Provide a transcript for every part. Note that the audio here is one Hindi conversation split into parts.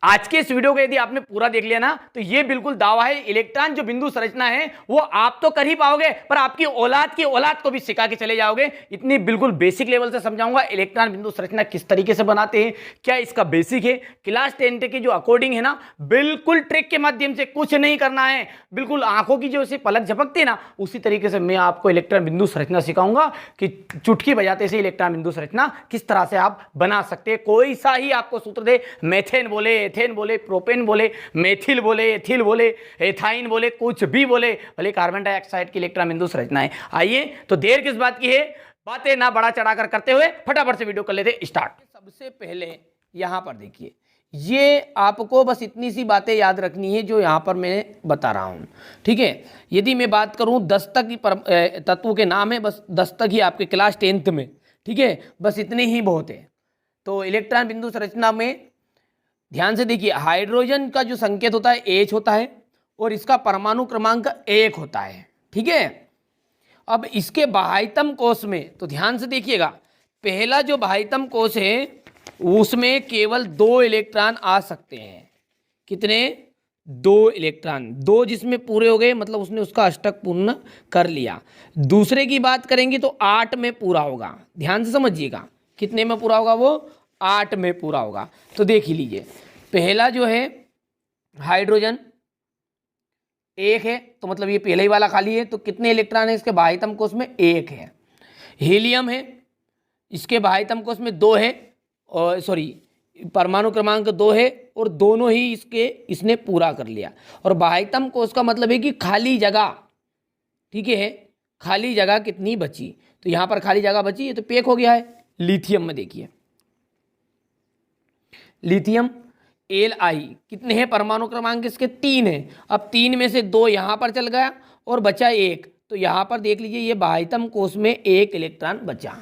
आज के इस वीडियो को यदि आपने पूरा देख लिया ना तो ये बिल्कुल दावा है, इलेक्ट्रॉन जो बिंदु संरचना है वो आप तो कर ही पाओगे पर आपकी औलाद की औलाद को भी सिखा के चले जाओगे। इतनी बिल्कुल बेसिक लेवल से समझाऊंगा इलेक्ट्रॉन बिंदु संरचना किस तरीके से बनाते हैं, क्या इसका बेसिक है। क्लास 10 के जो अकॉर्डिंग है ना, बिल्कुल ट्रिक के माध्यम से, कुछ नहीं करना है, बिल्कुल आंखों की जो से पलक झपकती है ना उसी तरीके से मैं आपको इलेक्ट्रॉन बिंदु संरचना सिखाऊंगा कि चुटकी बजाते से इलेक्ट्रॉन बिंदु संरचना किस तरह से आप बना सकते हैं। कोई सा ही आपको सूत्र दे, मेथेन बोले, एथेन बोले, प्रोपेन बोले, मेथिल बोले, एथिल बोले, एथाइन बोले, कुछ भी बोले, भले कार्बन डाइऑक्साइड की इलेक्ट्रॉन बिंदु संरचना है। आइए तो देर किस बात की है, बातें ना बढ़ा चढ़ाकर करते हुए फटाफट से वीडियो कर लेते स्टार्ट। सबसे पहले यहां पर देखिए, ये आपको बस इतनी सी बातें याद रखनी है जो यहां पर मैं बता रहा हूं, ठीक है। यदि मैं बात करूं 10 तक की तत्वों के नाम है, बस 10 तक ही आपके क्लास 10th में, ठीक है, बस इतने ही बहुत है। तो इलेक्ट्रॉन बिंदु संरचना में ध्यान से देखिए, हाइड्रोजन का जो संकेत होता है H होता है और इसका परमाणु क्रमांक 1 होता है, ठीक है। अब इसके बाह्यतम कोश में तो ध्यान से देखिएगा, पहला जो बाह्यतम कोश है उसमें केवल 2 इलेक्ट्रॉन आ सकते हैं। कितने? 2 इलेक्ट्रॉन, 2 जिसमें पूरे हो गए मतलब उसने उसका अष्टक पूर्ण कर लिया। दूसरे की बात करेंगे तो 8 में पूरा होगा, ध्यान से समझिएगा, कितने में पूरा होगा वो? 8 में पूरा होगा। तो देख ही लीजिए, पहला जो है हाइड्रोजन 1 है तो मतलब ये पहले ही वाला खाली है, तो कितने इलेक्ट्रॉन है इसके बाह्यतम कोश में? 1 है। हीलियम है, इसके बाह्यतम कोश में 2 है, और सॉरी परमाणु क्रमांक 2 है और दोनों ही इसने पूरा कर लिया। और बाह्यतम कोश का मतलब है कि खाली जगह, ठीक है, खाली जगह कितनी बची? तो यहां पर खाली जगह बची, ये तो पैक हो गया है। लिथियम में देखिए, लिथियम Li कितने हैं परमाणु क्रमांक इसके? 3 है। अब 3 में से 2 यहां पर चल गया और बचा 1, तो यहां पर देख लीजिए ये बाह्यतम कोश में 1 इलेक्ट्रॉन बचा,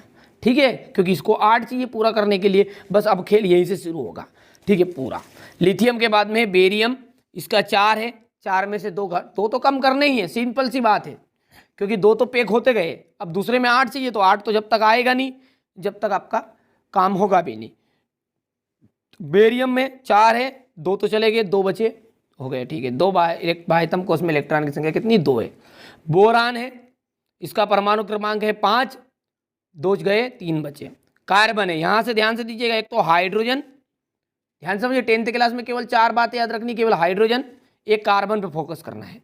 ठीक है, क्योंकि इसको 8 चाहिए पूरा करने के लिए। बस अब खेल यहीं से शुरू होगा, ठीक है, पूरा। लिथियम के बाद में बेरियम, इसका 4 है, 4 में से 2 तो कम करने ही है, सिंपल सी बात है, क्योंकि 2 तो पैक होते गए। अब दूसरे में 8 चाहिए, तो 8 तो जब तक आएगा नहीं जब तक आपका काम होगा भी नहीं। बेरियम में 4 है, 2 तो चले गए, 2 बचे हो गए, ठीक है। 2 बाह्यतम कोश में इलेक्ट्रॉन की संख्या कितनी? 2 है। बोरान है, इसका परमाणु क्रमांक है 5, 2 गए, 3 बचे। कार्बन है, यहां से ध्यान से दीजिएगा, एक तो हाइड्रोजन, ध्यान समझिए 10th क्लास में केवल 4 बातें याद रखनी, केवल हाइड्रोजन, एक कार्बन पे फोकस करना है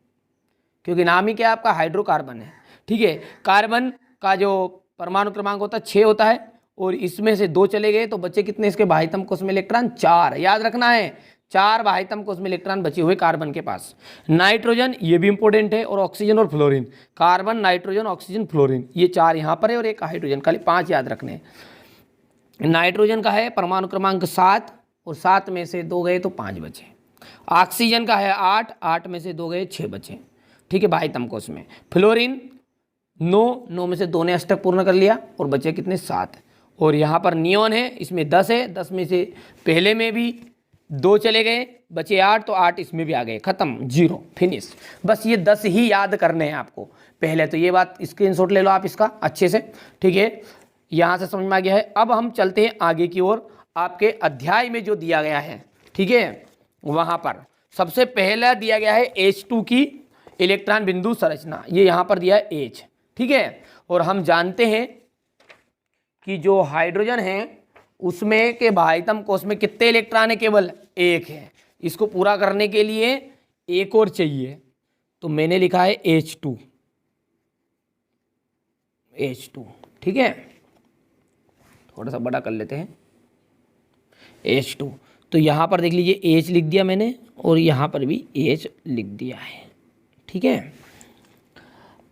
क्योंकि नाम ही क्या है आपका? हाइड्रोकार्बन है, ठीक है। कार्बन का जो परमाणु क्रमांक होता है 6 होता है और इसमें से 2 चले गए, तो बचे कितने इसके बाह्यतम कोश में इलेक्ट्रॉन? 4, याद रखना है, 4 बाह्यतम कोश में इलेक्ट्रॉन बचे हुए कार्बन के पास। नाइट्रोजन, ये भी इंपॉर्टेंट है, और ऑक्सीजन और fluorine, carbon, nitrogen, oxygen, fluorine, ये 4 यहाँ पर है और एक हाइड्रोजन, खाली 5 याद रखने हैं। नाइट्रोजन का है परमाणु क्रमांक 7 और 7 में से 2 गए तो 5 बचे। ऑक्सीजन का है 8, 8 में से 2 गए, 6 बचे, ठीक है, बाह्यतम कोश में। फ्लोरीन 9 में से 2 ने अष्टक पूर्ण कर लिया और बचे कितने? 7। और यहाँ पर नियोन है, इसमें 10 है, 10 में से पहले में भी 2 चले गए, बचे 8, तो 8 इसमें भी आ गए, खत्म, 0, फिनिश। बस ये 10 ही याद करने हैं आपको पहले, तो ये बात स्क्रीनशॉट ले लो आप इसका अच्छे से, ठीक है, यहाँ से समझ में आ गया है। अब हम चलते हैं आगे की ओर, आपके अध्याय में जो दिया गया है, ठीक है, वहाँ पर सबसे पहला दिया गया है H2 की इलेक्ट्रॉन बिंदु संरचना, ये यहाँ पर दिया है H, ठीक है। और हम जानते हैं कि जो हाइड्रोजन है उसमें के बाह्यतम कोश में कितने इलेक्ट्रॉन है? केवल 1 है। इसको पूरा करने के लिए 1 और चाहिए, तो मैंने लिखा है H2, ठीक है, थोड़ा सा बड़ा कर लेते हैं, H2। तो यहाँ पर देख लीजिए H लिख दिया मैंने और यहाँ पर भी H लिख दिया है, ठीक है।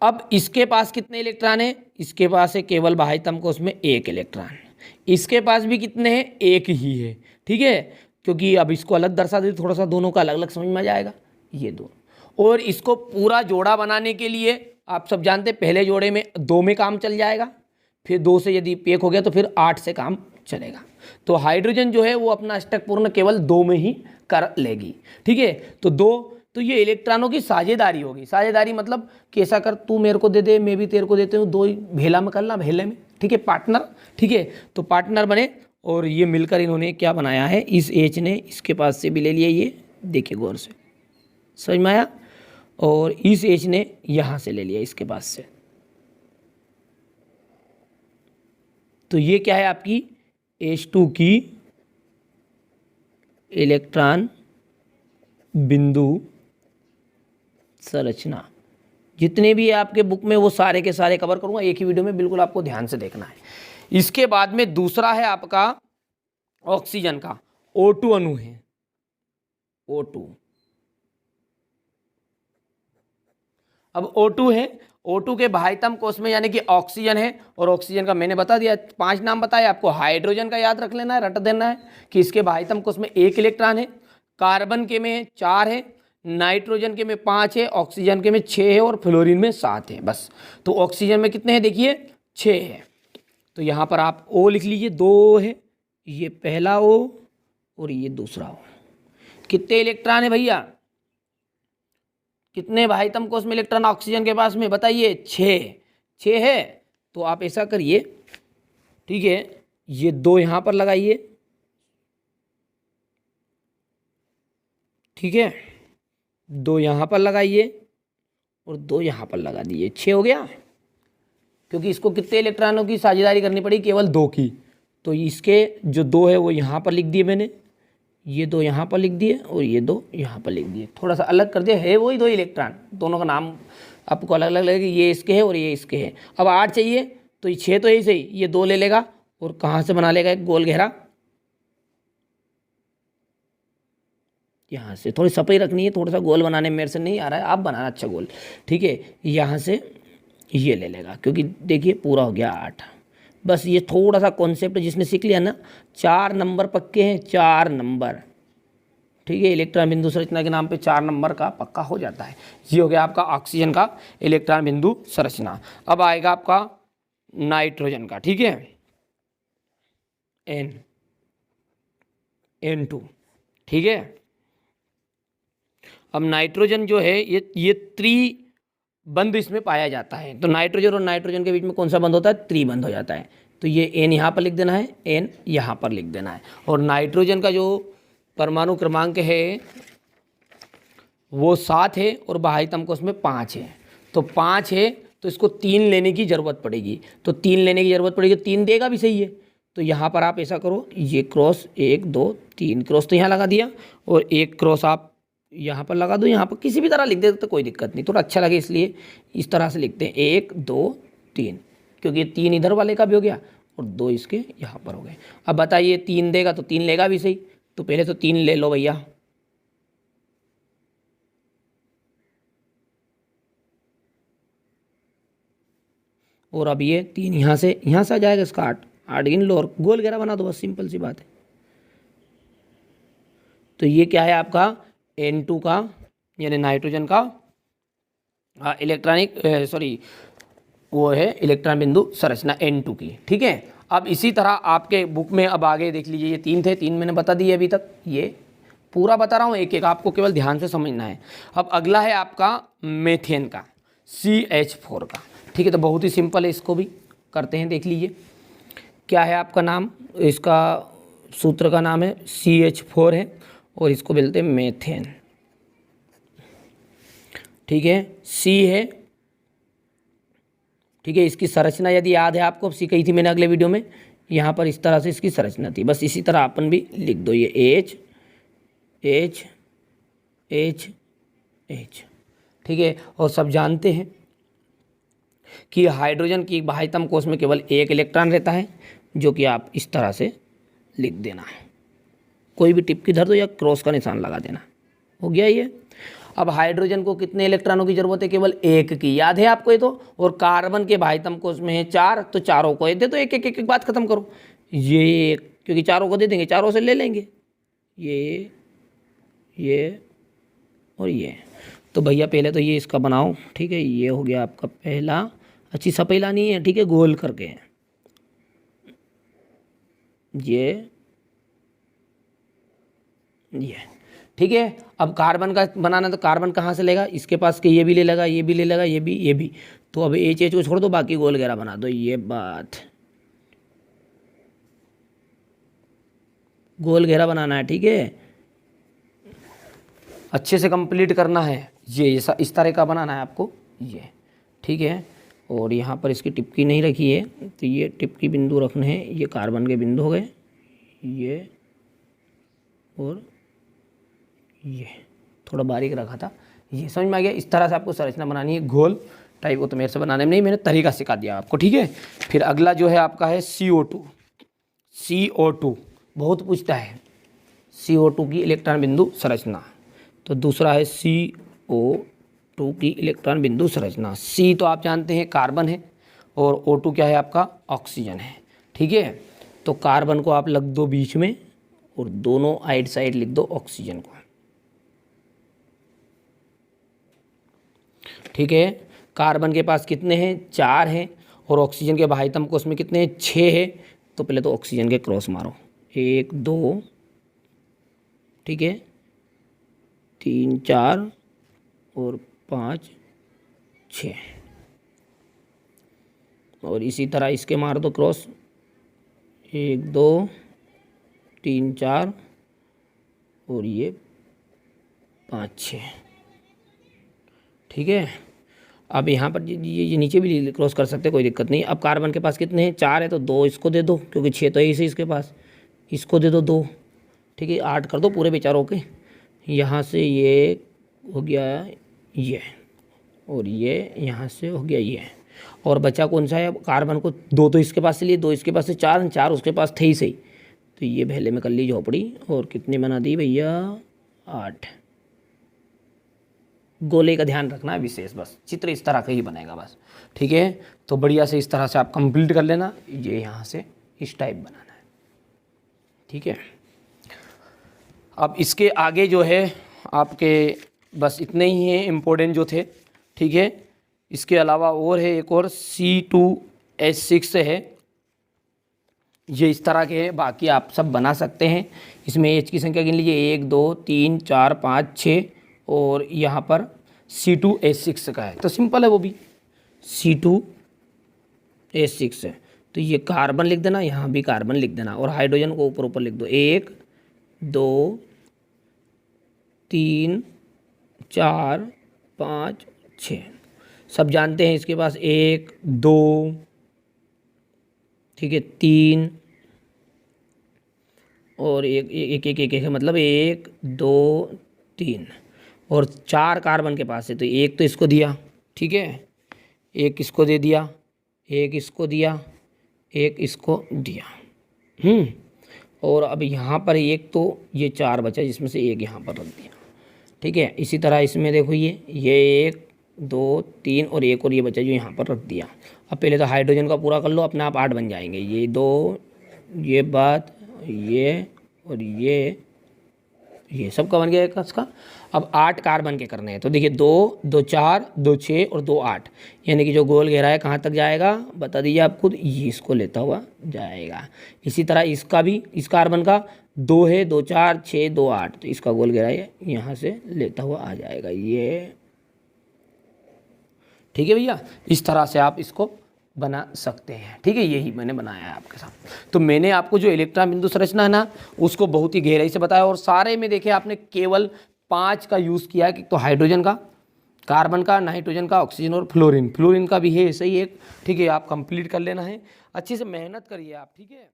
अब इसके पास कितने इलेक्ट्रॉन है? इसके पास है केवल बाह्यतम कोश में 1 इलेक्ट्रॉन। इसके पास भी कितने हैं? 1 ही है, ठीक है, क्योंकि अब इसको अलग दर्शा दे, थोड़ा सा दोनों का अलग अलग समझ में आ जाएगा, ये 2। और इसको पूरा जोड़ा बनाने के लिए आप सब जानते हैं पहले जोड़े में 2 में काम चल जाएगा, फिर 2 से यदि पैक हो गया तो फिर 8 से काम चलेगा। तो हाइड्रोजन जो है वो अपना अष्टक पूर्ण केवल 2 में ही कर लेगी, ठीक है। तो 2, तो ये इलेक्ट्रॉनों की साझेदारी होगी। साझेदारी मतलब कि ऐसा कर, तू मेरे को दे दे, मैं भी तेरे को देते हूँ, 2 भेला में करना, भेले में, ठीक है, पार्टनर, ठीक है। तो पार्टनर बने और ये मिलकर इन्होंने क्या बनाया है, इस H ने इसके पास से भी ले लिया, ये देखिए गौर से, समझ में आया, और इस H ने यहाँ से ले लिया इसके पास से। तो ये क्या है आपकी H2 की इलेक्ट्रॉन बिंदु संरचना। जितने भी आपके बुक में वो सारे के सारे कवर करूंगा एक ही वीडियो में, बिल्कुल आपको ध्यान से देखना है। इसके बाद में दूसरा है आपका ऑक्सीजन का O2 अणु है, O2। अब O2 है, O2 के बाह्यतम कोश में यानी कि ऑक्सीजन है, और ऑक्सीजन का मैंने बता दिया 5 नाम बताए आपको। हाइड्रोजन का याद रख लेना है, रट देना है कि इसके बाह्यतम कोश में 1 इलेक्ट्रॉन है, कार्बन के में 4 है, नाइट्रोजन के में 5 है, ऑक्सीजन के में 6 है, और फ्लोरीन में 7 है बस। तो ऑक्सीजन में कितने हैं देखिए 6 है। तो यहाँ पर आप O लिख लीजिए, 2 है, ये पहला O और ये दूसरा O। कितने इलेक्ट्रॉन है भैया, कितने बाह्यतम कोश में इलेक्ट्रॉन ऑक्सीजन के पास में बताइए, 6 है। तो आप ऐसा करिए, ठीक है, ये 2 यहाँ पर लगाइए, ठीक है, 2 यहाँ पर लगाइए और 2 यहाँ पर लगा दीजिए, 6 हो गया। क्योंकि इसको कितने इलेक्ट्रॉनों की साझेदारी करनी पड़ी, केवल 2 की। तो इसके जो 2 है वो यहाँ पर लिख दिए मैंने, ये 2 यहाँ पर लिख दिए और ये 2 यहाँ पर लिख दिए, थोड़ा सा अलग कर दिया, है वही 2 इलेक्ट्रॉन, दोनों का नाम आपको अलग अलग लगेगा, ये इसके है और ये इसके है। अब 8 चाहिए तो ये 6 तो यही सही, ये 2 ले लेगा और कहाँ से बना लेगा एक गोल घेरा, यहाँ से। थोड़ी सफाई रखनी है, थोड़ा सा गोल बनाने में मेरे से नहीं आ रहा है, आप बनाना अच्छा गोल, ठीक है। यहाँ से ये ले लेगा, क्योंकि देखिए पूरा हो गया 8। बस ये थोड़ा सा कॉन्सेप्ट जिसने सीख लिया ना, 4 नंबर पक्के हैं, 4 नंबर, ठीक है। इलेक्ट्रॉन बिंदु संरचना के नाम पे 4 नंबर का पक्का हो जाता है। ये हो गया आपका ऑक्सीजन का इलेक्ट्रॉन बिंदु संरचना। अब आएगा आपका नाइट्रोजन का, ठीक है, N2, ठीक है। अब नाइट्रोजन जो है ये त्रिबंध इसमें पाया जाता है। तो नाइट्रोजन और नाइट्रोजन के बीच में कौन सा बंध होता है, त्रिबंध हो जाता है। तो ये N यहाँ पर लिख देना है, N यहाँ पर लिख देना है। और नाइट्रोजन का जो परमाणु क्रमांक है वो 7 है और बाह्यतम कोश में 5 है। तो 5 है तो इसको 3 लेने की ज़रूरत पड़ेगी, तो 3 लेने की ज़रूरत पड़ेगी, 3 देगा भी सही है। तो यहाँ पर आप ऐसा करो, ये क्रॉस 1 2 3 क्रॉस तो यहाँ लगा दिया, और एक क्रॉस आप यहाँ पर लगा दो, यहाँ पर किसी भी तरह लिख देते तो कोई दिक्कत नहीं, थोड़ा अच्छा लगे इसलिए इस तरह से लिखते हैं 1 2 3, क्योंकि 3 इधर वाले का भी हो गया और 2 इसके यहाँ पर हो गए। अब बताइए 3 देगा तो 3 लेगा भी सही, तो पहले तो 3 ले लो भैया, और अब ये 3 यहाँ से आ जाएगा, इसका 8 गिन लो और गोल घेरा बना दो, बस सिंपल सी बात है। तो ये क्या है आपका N2 का यानी नाइट्रोजन का वो है इलेक्ट्रॉन बिंदु संरचना N2 की, ठीक है। अब इसी तरह आपके बुक में अब आगे देख लीजिए, ये 3 थे, 3 मैंने बता दिए अभी तक, ये पूरा बता रहा हूँ एक एक, आपको केवल ध्यान से समझना है। अब अगला है आपका मेथेन का CH4 का, ठीक है। तो बहुत ही सिंपल है, इसको भी करते हैं, देख लीजिए क्या है आपका नाम, इसका सूत्र का नाम है CH4 है और इसको बोलते हैं मेथेन, ठीक है। C है, ठीक है। इसकी संरचना यदि याद है आपको, सीखी थी मैंने अगले वीडियो में, यहाँ पर इस तरह से इसकी संरचना थी, बस इसी तरह अपन भी लिख दो, ये H H H H, ठीक है। और सब जानते हैं कि हाइड्रोजन की बाह्यतम कोश में केवल 1 इलेक्ट्रॉन रहता है, जो कि आप इस तरह से लिख देना, कोई भी टिप की धर दो या क्रॉस का निशान लगा देना, हो गया ये। अब हाइड्रोजन को कितने इलेक्ट्रॉनों की जरूरत है, केवल 1 की, याद है आपको ये तो। और कार्बन के बाह्यतम कोश में है 4, तो चारों को दे दो, एक एक बात खत्म करो, ये क्योंकि चारों को दे देंगे, चारों से ले लेंगे, ये और ये। तो भैया पहले तो ये इसका बनाओ, ठीक है। ये हो गया आपका पहला, अच्छी सपेला नहीं है, ठीक है, गोल करके ये ठीक है। अब कार्बन का बनाना, तो कार्बन कहाँ से लेगा, इसके पास के ये भी ले लेगा, ये भी ले लेगा, ये भी। तो अब H को छोड़ दो, बाकी गोल घेरा बना दो, ये बात, गोल घेरा बनाना है, ठीक है, अच्छे से कंप्लीट करना है। ये ऐसा इस तरह का बनाना है आपको ये, ठीक है। और यहाँ पर इसकी टिपकी नहीं रखी है, तो ये टिपकी बिंदु रखने हैं। ये कार्बन के बिंदु हो गए, ये और ये थोड़ा बारीक रखा था, ये समझ में आ गया। इस तरह से आपको संरचना बनानी है गोल टाइप। वो तो मेरे से बनाने में नहीं, मैंने तरीका सिखा दिया आपको, ठीक है। फिर अगला जो है आपका है CO2। CO2 बहुत पूछता है, CO2 की इलेक्ट्रॉन बिंदु संरचना। तो दूसरा है CO2 की इलेक्ट्रॉन बिंदु संरचना। C तो आप जानते हैं कार्बन है, और O2 क्या है आपका, ऑक्सीजन है, ठीक है। तो कार्बन को आप लग दो बीच में, और दोनों आइड साइड लिख दो ऑक्सीजन को, ठीक है। कार्बन के पास कितने हैं, 4 हैं, और ऑक्सीजन के बाह्यतम कोश में कितने हैं, 6 है। तो पहले तो ऑक्सीजन के क्रॉस मारो, 1 2, ठीक है, 3 4 और 5 6, और इसी तरह इसके मार दो क्रॉस, 1 2 3 4 और ये 5 6, ठीक है। अब यहाँ पर ये नीचे भी क्रॉस कर सकते, कोई दिक्कत नहीं। अब कार्बन के पास कितने हैं, 4 है, तो 2 इसको दे दो, क्योंकि 6 तो है इसे इसके पास, इसको दे दो 2, ठीक है। 8 कर दो पूरे बेचारों के। यहाँ से ये हो गया ये, और ये यहाँ से हो गया ये, और बचा कौन सा है, कार्बन को 2 तो इसके पास से लिए, 2 इसके पास से, 4 उसके पास थे ही सही। तो ये पहले में कर ली झोपड़ी, और कितने बना दी भैया, 8। गोले का ध्यान रखना है विशेष, बस चित्र इस तरह का ही बनेगा बस, ठीक है। तो बढ़िया से इस तरह से आप कंप्लीट कर लेना। ये यहाँ से इस टाइप बनाना है, ठीक है। अब इसके आगे जो है आपके बस इतने ही हैं इम्पोर्टेंट जो थे, ठीक है। इसके अलावा और है एक और C2H6 है, ये इस तरह के हैं। बाकी आप सब बना सकते हैं। इसमें H की संख्या गिन लीजिए, 1 2 3 4 5 6, और यहाँ पर C2H6 का है, तो सिंपल है वो भी, C2H6 है। तो ये कार्बन लिख देना, यहाँ भी कार्बन लिख देना, और हाइड्रोजन को ऊपर ऊपर लिख दो, 1 2 3 4 5 6, सब जानते हैं इसके पास 1 2, ठीक है, 3 और एक है, मतलब 1 2 3, और 4 कार्बन के पास है, तो 1 तो इसको दिया, ठीक है, 1 इसको दे दिया, 1 इसको दिया, 1 इसको दिया, और अब यहाँ पर 1 तो ये 4 बचा, जिसमें से 1 यहाँ पर रख दिया, ठीक है। इसी तरह इसमें देखो ये 1 2 3 और 1 और ये बचा जो यहाँ पर रख दिया। अब पहले तो हाइड्रोजन का पूरा कर लो, अपने आप 8 बन जाएंगे, ये 2, ये बात, ये और ये सब का बन गया एक इसका। अब 8 कार्बन के करने हैं, तो देखिए 2 2 4 2 6 और 2 8, यानी कि जो गोल घेरा है कहाँ तक जाएगा बता दीजिए आप खुद, ये इसको लेता हुआ जाएगा। इसी तरह इसका भी, इस कार्बन का 2 है, 2 4 6 2 8, तो इसका गोल घेरा है यहाँ से लेता हुआ आ जाएगा ये, ठीक है भैया। इस तरह से आप इसको बना सकते हैं, ठीक है। यही मैंने बनाया है आपके साथ। तो मैंने आपको जो इलेक्ट्रॉन बिंदु संरचना है ना, उसको बहुत ही गहराई से बताया, और सारे में देखे आपने केवल 5 का यूज़ किया है, कि तो हाइड्रोजन का, कार्बन का, नाइट्रोजन का, ऑक्सीजन और फ्लोरीन का भी है, सही एक, ठीक है। आप कंप्लीट कर लेना है, अच्छे से मेहनत करिए आप, ठीक है।